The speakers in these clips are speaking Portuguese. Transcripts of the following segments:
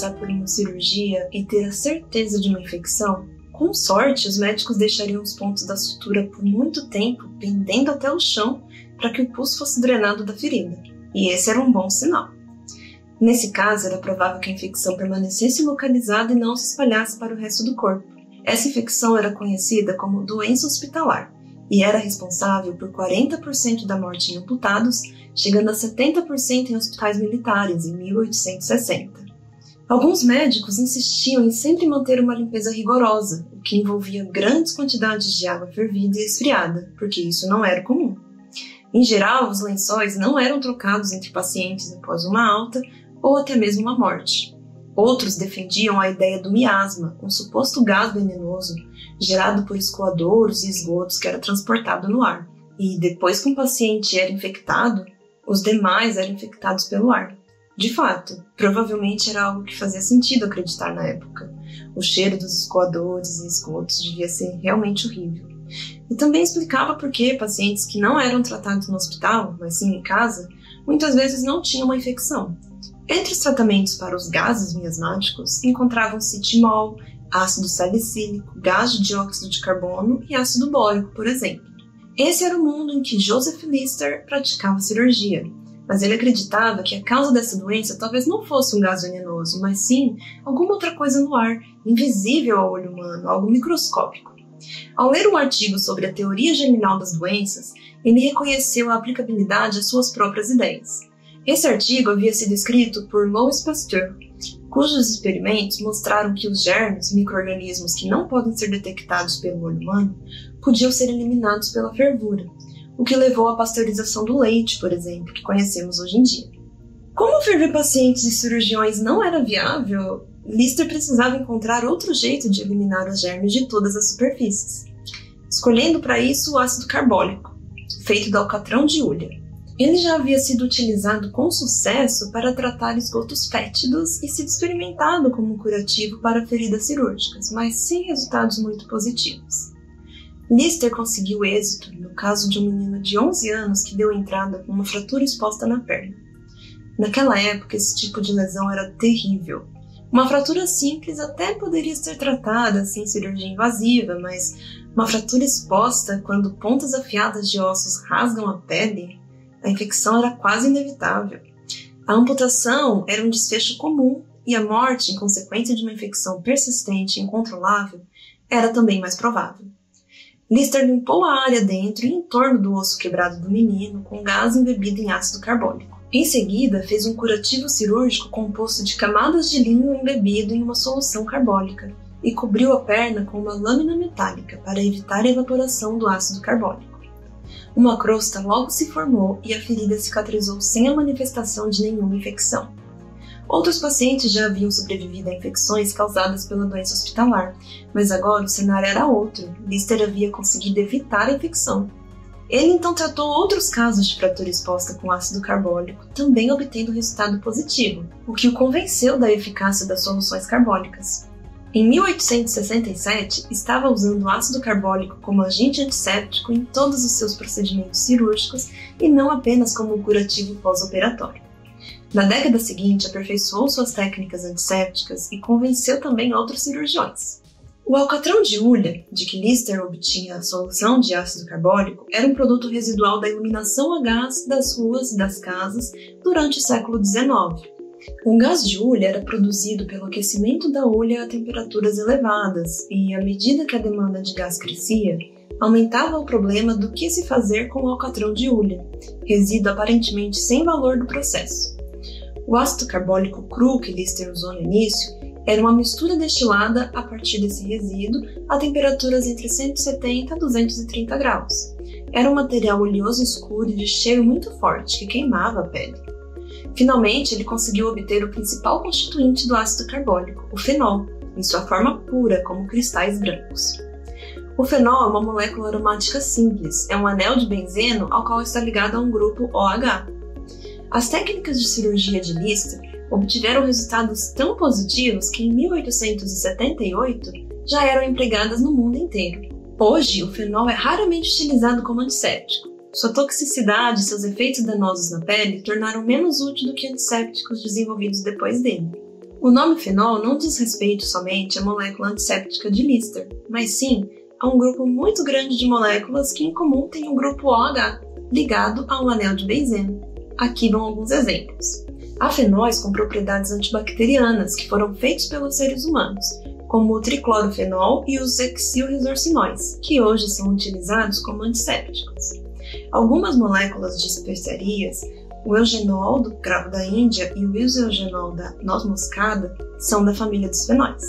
passar por uma cirurgia e ter a certeza de uma infecção, com sorte os médicos deixariam os pontos da sutura por muito tempo pendendo até o chão para que o pus fosse drenado da ferida, e esse era um bom sinal. Nesse caso, era provável que a infecção permanecesse localizada e não se espalhasse para o resto do corpo. Essa infecção era conhecida como doença hospitalar e era responsável por 40% da morte em amputados, chegando a 70% em hospitais militares em 1860. Alguns médicos insistiam em sempre manter uma limpeza rigorosa, o que envolvia grandes quantidades de água fervida e esfriada, porque isso não era comum. Em geral, os lençóis não eram trocados entre pacientes após uma alta ou até mesmo uma morte. Outros defendiam a ideia do miasma, um suposto gás venenoso gerado por escoadouros e esgotos que era transportado no ar. E depois que um paciente era infectado, os demais eram infectados pelo ar. De fato, provavelmente era algo que fazia sentido acreditar na época. O cheiro dos escoadores e esgotos devia ser realmente horrível. E também explicava por que pacientes que não eram tratados no hospital, mas sim em casa, muitas vezes não tinham uma infecção. Entre os tratamentos para os gases miasmáticos encontravam-se timol, ácido salicílico, gás de dióxido de carbono e ácido bórico, por exemplo. Esse era o mundo em que Joseph Lister praticava cirurgia, mas ele acreditava que a causa dessa doença talvez não fosse um gás venenoso, mas sim alguma outra coisa no ar, invisível ao olho humano, algo microscópico. Ao ler um artigo sobre a teoria germinal das doenças, ele reconheceu a aplicabilidade às suas próprias ideias. Esse artigo havia sido escrito por Louis Pasteur, cujos experimentos mostraram que os germes, micro-organismos que não podem ser detectados pelo olho humano, podiam ser eliminados pela fervura, o que levou à pasteurização do leite, por exemplo, que conhecemos hoje em dia. Como ferver pacientes e cirurgiões não era viável, Lister precisava encontrar outro jeito de eliminar os germes de todas as superfícies, escolhendo para isso o ácido carbólico, feito do alcatrão de hulha. Ele já havia sido utilizado com sucesso para tratar esgotos fétidos e sido experimentado como curativo para feridas cirúrgicas, mas sem resultados muito positivos. Lister conseguiu êxito no caso de um menino de 11 anos que deu entrada com uma fratura exposta na perna. Naquela época, esse tipo de lesão era terrível. Uma fratura simples até poderia ser tratada sem cirurgia invasiva, mas uma fratura exposta, quando pontas afiadas de ossos rasgam a pele, a infecção era quase inevitável. A amputação era um desfecho comum e a morte, em consequência de uma infecção persistente e incontrolável, era também mais provável. Lister limpou a área dentro e em torno do osso quebrado do menino com gás embebido em ácido carbólico. Em seguida, fez um curativo cirúrgico composto de camadas de linho embebido em uma solução carbólica e cobriu a perna com uma lâmina metálica para evitar a evaporação do ácido carbólico. Uma crosta logo se formou e a ferida cicatrizou sem a manifestação de nenhuma infecção. Outros pacientes já haviam sobrevivido a infecções causadas pela doença hospitalar, mas agora o cenário era outro. Lister havia conseguido evitar a infecção. Ele então tratou outros casos de fratura exposta com ácido carbólico, também obtendo resultado positivo, o que o convenceu da eficácia das soluções carbólicas. Em 1867, estava usando ácido carbólico como agente antisséptico em todos os seus procedimentos cirúrgicos e não apenas como curativo pós-operatório. Na década seguinte, aperfeiçoou suas técnicas antissépticas e convenceu também outros cirurgiões. O alcatrão de hulha, de que Lister obtinha a solução de ácido carbólico, era um produto residual da iluminação a gás das ruas e das casas durante o século XIX. O gás de hulha era produzido pelo aquecimento da hulha a temperaturas elevadas e, à medida que a demanda de gás crescia, aumentava o problema do que se fazer com o alcatrão de hulha, resíduo aparentemente sem valor do processo. O ácido carbólico cru que Lister usou no início era uma mistura destilada a partir desse resíduo a temperaturas entre 170 a 230 graus. Era um material oleoso escuro e de cheiro muito forte que queimava a pele. Finalmente, ele conseguiu obter o principal constituinte do ácido carbólico, o fenol, em sua forma pura, como cristais brancos. O fenol é uma molécula aromática simples, é um anel de benzeno ao qual está ligado a um grupo OH. As técnicas de cirurgia de Lister obtiveram resultados tão positivos que em 1878 já eram empregadas no mundo inteiro. Hoje, o fenol é raramente utilizado como antisséptico. Sua toxicidade e seus efeitos danosos na pele tornaram menos útil do que antissépticos desenvolvidos depois dele. O nome fenol não diz respeito somente à molécula antisséptica de Lister, mas sim a um grupo muito grande de moléculas que em comum têm o grupo OH ligado a um anel de benzeno. Aqui vão alguns exemplos. Há fenóis com propriedades antibacterianas que foram feitos pelos seres humanos, como o triclorofenol e os hexilresorcinóis, que hoje são utilizados como antissépticos. Algumas moléculas de especiarias, o eugenol do cravo da Índia e o isoeugenol da noz moscada, são da família dos fenóis.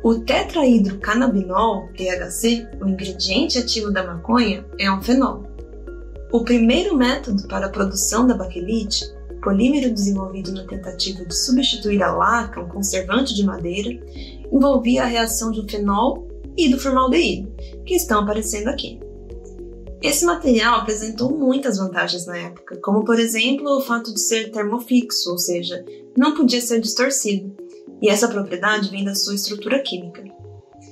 O tetrahidrocannabinol, THC, o ingrediente ativo da maconha, é um fenol. O primeiro método para a produção da baquelite, polímero desenvolvido na tentativa de substituir a laca, um conservante de madeira, envolvia a reação de um fenol e do formaldeído, que estão aparecendo aqui. Esse material apresentou muitas vantagens na época, como por exemplo o fato de ser termofixo, ou seja, não podia ser distorcido, e essa propriedade vem da sua estrutura química.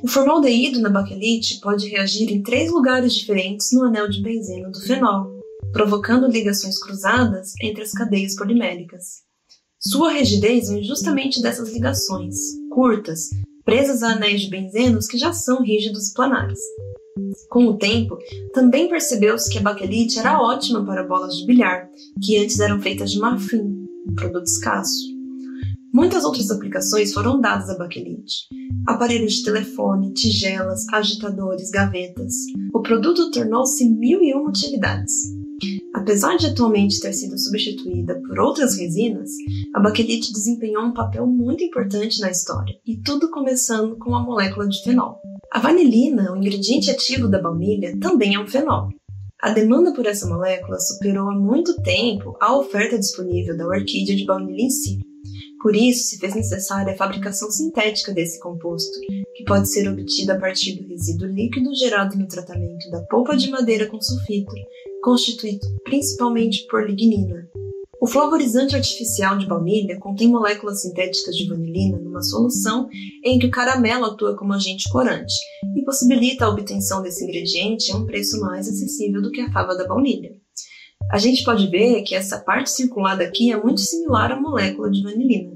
O formaldeído na baquelite pode reagir em 3 lugares diferentes no anel de benzeno do fenol, provocando ligações cruzadas entre as cadeias poliméricas. Sua rigidez vem justamente dessas ligações, curtas, presas a anéis de benzenos que já são rígidos e planares. Com o tempo, também percebeu-se que a baquelite era ótima para bolas de bilhar, que antes eram feitas de marfim, um produto escasso. Muitas outras aplicações foram dadas à baquelite. Aparelhos de telefone, tigelas, agitadores, gavetas. O produto tornou-se 1001 utilidades. Apesar de atualmente ter sido substituída por outras resinas, a baquelite desempenhou um papel muito importante na história, e tudo começando com a molécula de fenol. A vanilina, o ingrediente ativo da baunilha, também é um fenol. A demanda por essa molécula superou há muito tempo a oferta disponível da orquídea de baunilha em si. Por isso, se fez necessária a fabricação sintética desse composto, que pode ser obtido a partir do resíduo líquido gerado no tratamento da polpa de madeira com sulfito, constituído principalmente por lignina. O flavorizante artificial de baunilha contém moléculas sintéticas de vanilina numa solução em que o caramelo atua como agente corante e possibilita a obtenção desse ingrediente a um preço mais acessível do que a fava da baunilha. A gente pode ver que essa parte circulada aqui é muito similar à molécula de vanilina.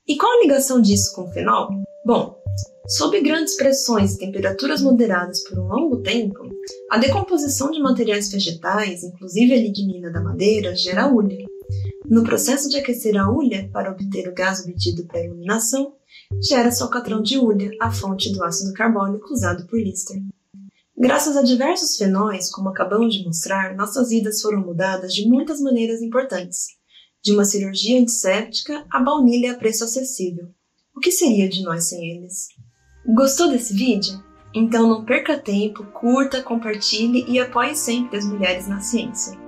E qual a ligação disso com o fenol? Bom, sob grandes pressões e temperaturas moderadas por um longo tempo, a decomposição de materiais vegetais, inclusive a lignina da madeira, gera hulha. No processo de aquecer a hulha para obter o gás obtido pela iluminação, gera-se o alcatrão de hulha, a fonte do ácido carbônico usado por Lister. Graças a diversos fenóis, como acabamos de mostrar, nossas vidas foram mudadas de muitas maneiras importantes. De uma cirurgia antisséptica a baunilha a preço acessível. O que seria de nós sem eles? Gostou desse vídeo? Então não perca tempo, curta, compartilhe e apoie sempre as mulheres na ciência.